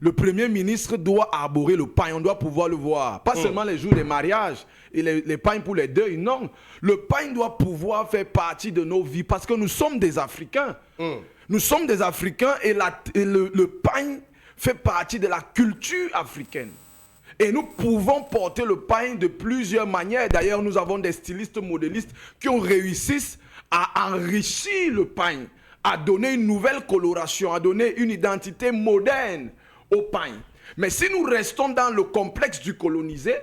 Le Premier ministre doit arborer le pain, on doit pouvoir le voir. Pas seulement les jours des mariages et les pains pour les deuils, non. Le pain doit pouvoir faire partie de nos vies parce que nous sommes des Africains. Nous sommes des Africains et le pain fait partie de la culture africaine. Et nous pouvons porter le pain de plusieurs manières. D'ailleurs, nous avons des stylistes modélistes qui ont réussi à enrichir le pain, à donner une nouvelle coloration, à donner une identité moderne au pain. Mais si nous restons dans le complexe du colonisé,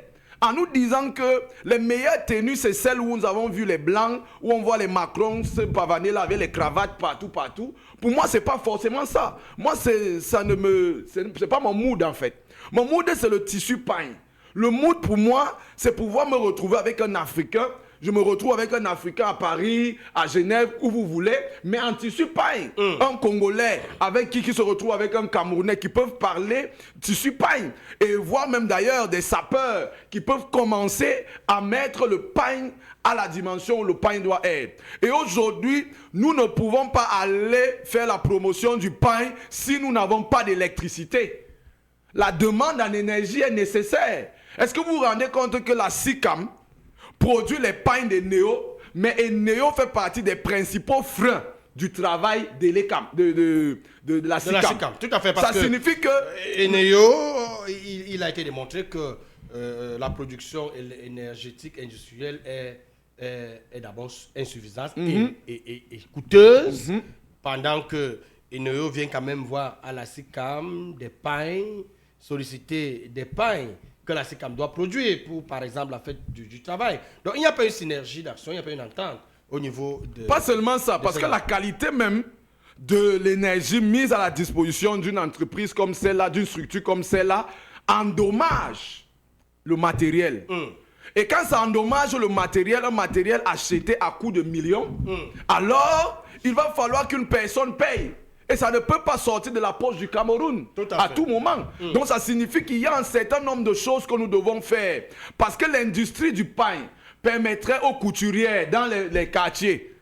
en nous disant que les meilleures tenues, c'est celles où nous avons vu les blancs, où on voit les Macron se pavaner là avec les cravates partout. Pour moi, c'est pas forcément ça. Moi, c'est pas mon mood en fait. Mon mood, c'est le tissu pain. Le mood pour moi, c'est pouvoir me retrouver avec un Africain. Je me retrouve avec un Africain à Paris, à Genève, où vous voulez, mais en tissu pain. Un Congolais avec qui se retrouve avec un Camerounais qui peuvent parler tissu pain. Et voir même d'ailleurs des sapeurs qui peuvent commencer à mettre le pain à la dimension où le pain doit être. Et aujourd'hui, nous ne pouvons pas aller faire la promotion du pain si nous n'avons pas d'électricité. La demande en énergie est nécessaire. Est-ce que vous vous rendez compte que la SICAM produit les pains de Néo, mais Néo fait partie des principaux freins du travail de la SICAM. Tout à fait, parce ça signifie que... Néo, il a été démontré que la production énergétique industrielle est d'abord insuffisante et coûteuse, pendant que Néo vient quand même voir à la SICAM des pains, solliciter des pains que la SICAM doit produire pour, par exemple, la fête du travail. Donc, il n'y a pas une synergie d'action, il n'y a pas une entente au niveau de... Pas seulement ça, parce que la qualité même de l'énergie mise à la disposition d'une entreprise comme celle-là, d'une structure comme celle-là, endommage le matériel. Et quand ça endommage le matériel, un matériel acheté à coût de millions, alors il va falloir qu'une personne paye. Et ça ne peut pas sortir de la poche du Cameroun à tout moment. Donc ça signifie qu'il y a un certain nombre de choses que nous devons faire. Parce que l'industrie du pain permettrait aux couturières dans les quartiers